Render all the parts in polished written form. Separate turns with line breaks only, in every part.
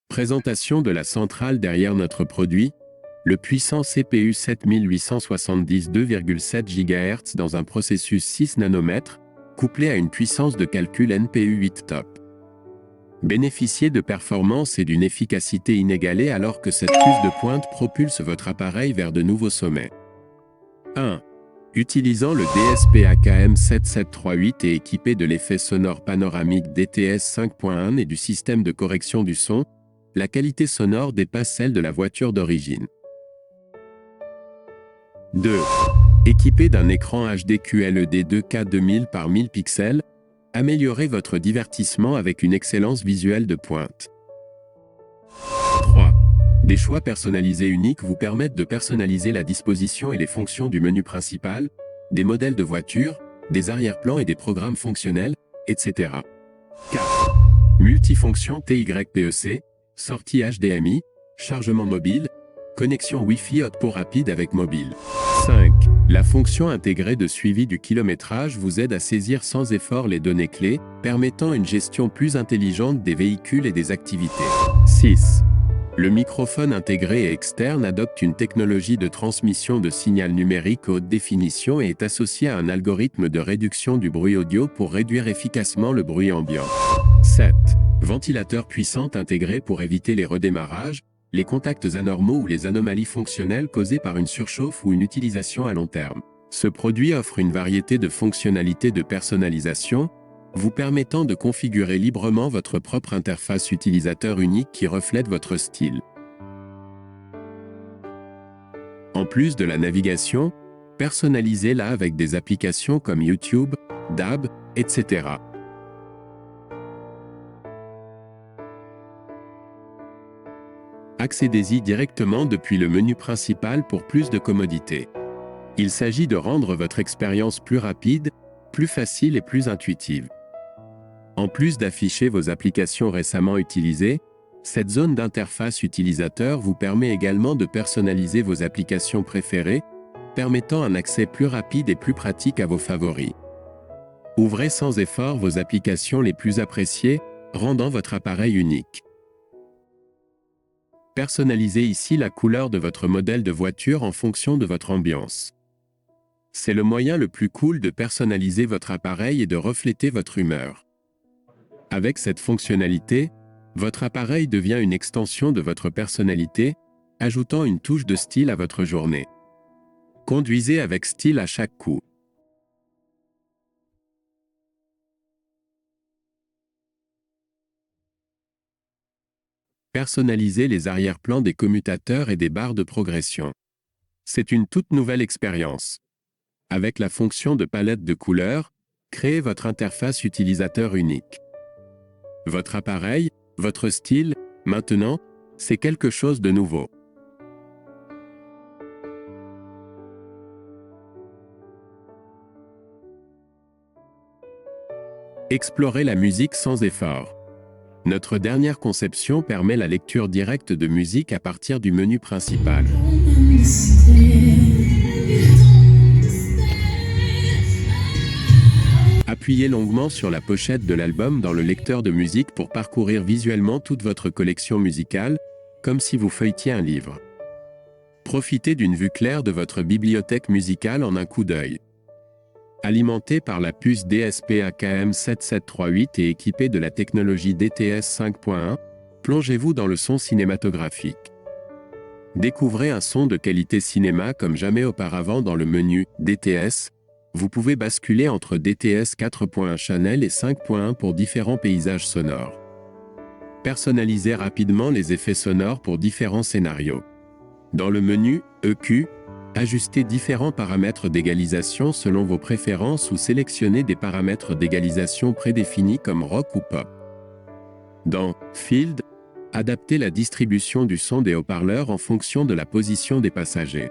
Présentation de la centrale derrière notre produit, le puissant CPU 7870 2,7 GHz dans un processus 6 nanomètres, couplé à une puissance de calcul NPU 8 top. Bénéficiez de performances et d'une efficacité inégalée alors que cette puce de pointe propulse votre appareil vers de nouveaux sommets. 1. Utilisant le DSP AKM7738 et équipé de l'effet sonore panoramique DTS 5.1 et du système de correction du son, la qualité sonore dépasse celle de la voiture d'origine. 2. Équipé d'un écran HD QLED 2K 2000 par 1000 pixels, améliorez votre divertissement avec une excellence visuelle de pointe. 3. Des choix personnalisés uniques vous permettent de personnaliser la disposition et les fonctions du menu principal, des modèles de voitures, des arrière-plans et des programmes fonctionnels, etc. 4. Multifonction TYPEC, sortie HDMI, chargement mobile, connexion Wi-Fi haute pour rapide avec mobile. 5. La fonction intégrée de suivi du kilométrage vous aide à saisir sans effort les données clés, permettant une gestion plus intelligente des véhicules et des activités. 6. Le microphone intégré et externe adopte une technologie de transmission de signal numérique haute définition et est associé à un algorithme de réduction du bruit audio pour réduire efficacement le bruit ambiant. 7. Ventilateur puissant intégré pour éviter les redémarrages, les contacts anormaux ou les anomalies fonctionnelles causées par une surchauffe ou une utilisation à long terme. Ce produit offre une variété de fonctionnalités de personnalisation, vous permettant de configurer librement votre propre interface utilisateur unique qui reflète votre style. En plus de la navigation, personnalisez-la avec des applications comme YouTube, DAB, etc. Accédez-y directement depuis le menu principal pour plus de commodité. Il s'agit de rendre votre expérience plus rapide, plus facile et plus intuitive. En plus d'afficher vos applications récemment utilisées, cette zone d'interface utilisateur vous permet également de personnaliser vos applications préférées, permettant un accès plus rapide et plus pratique à vos favoris. Ouvrez sans effort vos applications les plus appréciées, rendant votre appareil unique. Personnalisez ici la couleur de votre modèle de voiture en fonction de votre ambiance. C'est le moyen le plus cool de personnaliser votre appareil et de refléter votre humeur. Avec cette fonctionnalité, votre appareil devient une extension de votre personnalité, ajoutant une touche de style à votre journée. Conduisez avec style à chaque coup. Personnalisez les arrière-plans des commutateurs et des barres de progression. C'est une toute nouvelle expérience. Avec la fonction de palette de couleurs, créez votre interface utilisateur unique. Votre appareil, votre style, maintenant, c'est quelque chose de nouveau. Explorez la musique sans effort. Notre dernière conception permet la lecture directe de musique à partir du menu principal. Appuyez longuement sur la pochette de l'album dans le lecteur de musique pour parcourir visuellement toute votre collection musicale, comme si vous feuilletiez un livre. Profitez d'une vue claire de votre bibliothèque musicale en un coup d'œil. Alimenté par la puce DSP AKM7738 et équipé de la technologie DTS 5.1, plongez-vous dans le son cinématographique. Découvrez un son de qualité cinéma comme jamais auparavant dans le menu DTS. Vous pouvez basculer entre DTS 4.1 Channel et 5.1 pour différents paysages sonores. Personnalisez rapidement les effets sonores pour différents scénarios. Dans le menu EQ, ajustez différents paramètres d'égalisation selon vos préférences ou sélectionnez des paramètres d'égalisation prédéfinis comme rock ou pop. Dans Field, adaptez la distribution du son des haut-parleurs en fonction de la position des passagers.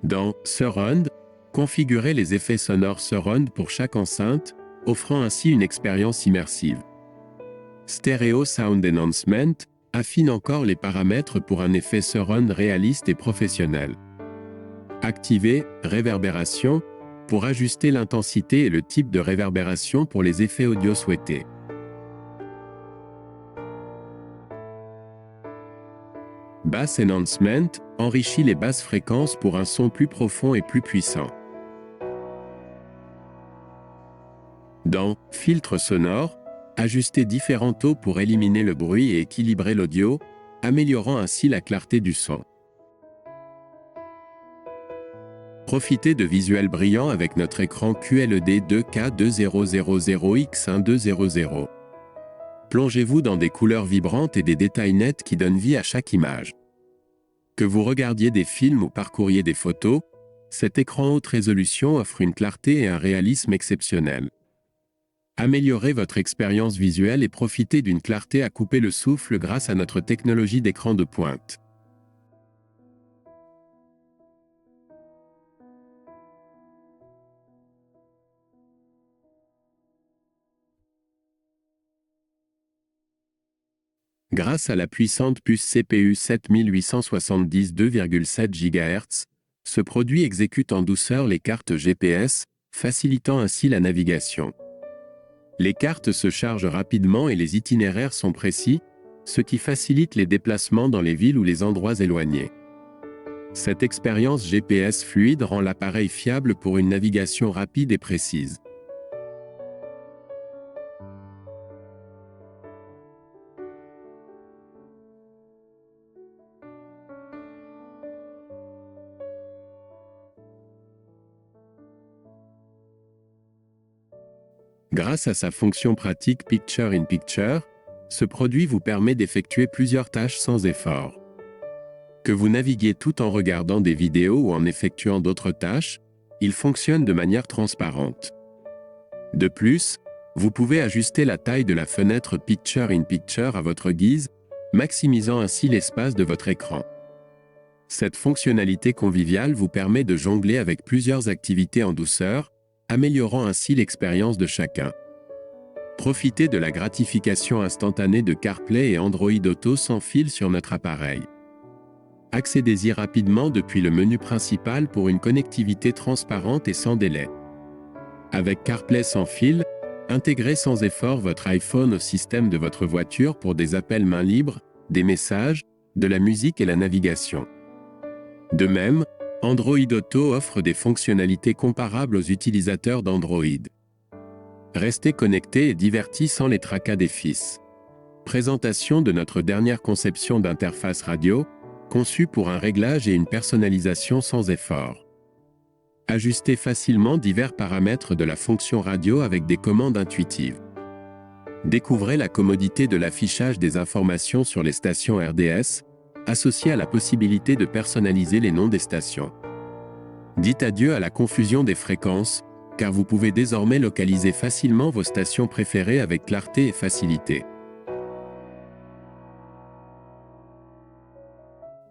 Dans Surround, configurez les effets sonores Surround pour chaque enceinte, offrant ainsi une expérience immersive. Stereo Sound Enhancement affine encore les paramètres pour un effet surround réaliste et professionnel. Activez Réverbération, pour ajuster l'intensité et le type de réverbération pour les effets audio souhaités. Bass Enhancement enrichit les basses fréquences pour un son plus profond et plus puissant. Dans Filtre sonore, ajustez différents taux pour éliminer le bruit et équilibrer l'audio, améliorant ainsi la clarté du son. Profitez de visuels brillants avec notre écran QLED 2K2000X1200. Plongez-vous dans des couleurs vibrantes et des détails nets qui donnent vie à chaque image. Que vous regardiez des films ou parcouriez des photos, cet écran haute résolution offre une clarté et un réalisme exceptionnels. Améliorez votre expérience visuelle et profitez d'une clarté à couper le souffle grâce à notre technologie d'écran de pointe. Grâce à la puissante puce CPU 7870 2,7 GHz, ce produit exécute en douceur les cartes GPS, facilitant ainsi la navigation. Les cartes se chargent rapidement et les itinéraires sont précis, ce qui facilite les déplacements dans les villes ou les endroits éloignés. Cette expérience GPS fluide rend l'appareil fiable pour une navigation rapide et précise. Grâce à sa fonction pratique Picture in Picture, ce produit vous permet d'effectuer plusieurs tâches sans effort. Que vous naviguiez tout en regardant des vidéos ou en effectuant d'autres tâches, il fonctionne de manière transparente. De plus, vous pouvez ajuster la taille de la fenêtre Picture in Picture à votre guise, maximisant ainsi l'espace de votre écran. Cette fonctionnalité conviviale vous permet de jongler avec plusieurs activités en douceur, améliorant ainsi l'expérience de chacun. Profitez de la gratification instantanée de CarPlay et Android Auto sans fil sur notre appareil. Accédez-y rapidement depuis le menu principal pour une connectivité transparente et sans délai. Avec CarPlay sans fil, intégrez sans effort votre iPhone au système de votre voiture pour des appels main libre, des messages, de la musique et la navigation. De même, Android Auto offre des fonctionnalités comparables aux utilisateurs d'Android. Restez connectés et divertis sans les tracas des fils. Présentation de notre dernière conception d'interface radio, conçue pour un réglage et une personnalisation sans effort. Ajustez facilement divers paramètres de la fonction radio avec des commandes intuitives. Découvrez la commodité de l'affichage des informations sur les stations RDS, associée à la possibilité de personnaliser les noms des stations. Dites adieu à la confusion des fréquences, car vous pouvez désormais localiser facilement vos stations préférées avec clarté et facilité.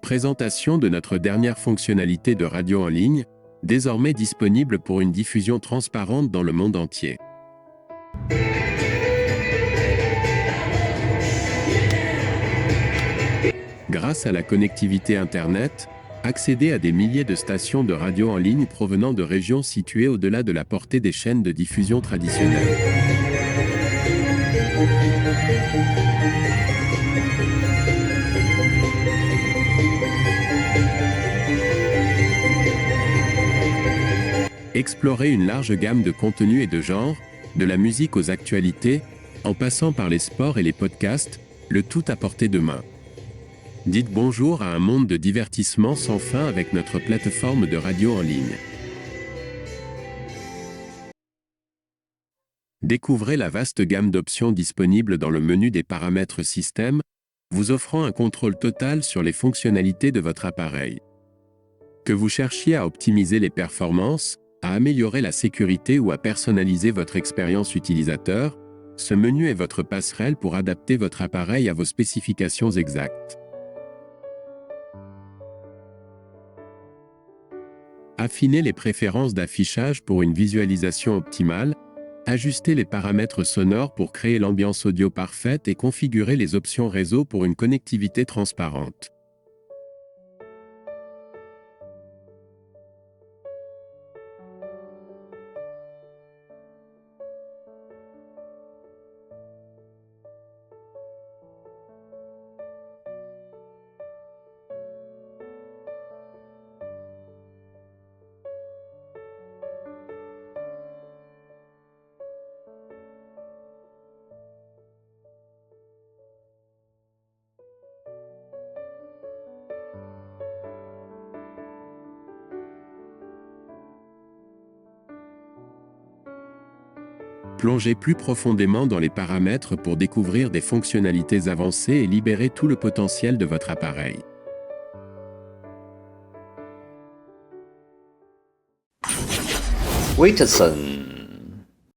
Présentation de notre dernière fonctionnalité de radio en ligne, désormais disponible pour une diffusion transparente dans le monde entier. Grâce à la connectivité Internet, accédez à des milliers de stations de radio en ligne provenant de régions situées au-delà de la portée des chaînes de diffusion traditionnelles. Explorez une large gamme de contenus et de genres, de la musique aux actualités, en passant par les sports et les podcasts, le tout à portée de main. Dites bonjour à un monde de divertissement sans fin avec notre plateforme de radio en ligne. Découvrez la vaste gamme d'options disponibles dans le menu des paramètres système, vous offrant un contrôle total sur les fonctionnalités de votre appareil. Que vous cherchiez à optimiser les performances, à améliorer la sécurité ou à personnaliser votre expérience utilisateur, ce menu est votre passerelle pour adapter votre appareil à vos spécifications exactes. Affinez les préférences d'affichage pour une visualisation optimale, ajustez les paramètres sonores pour créer l'ambiance audio parfaite et configurez les options réseau pour une connectivité transparente. Plongez plus profondément dans les paramètres pour découvrir des fonctionnalités avancées et libérer tout le potentiel de votre appareil.
Watson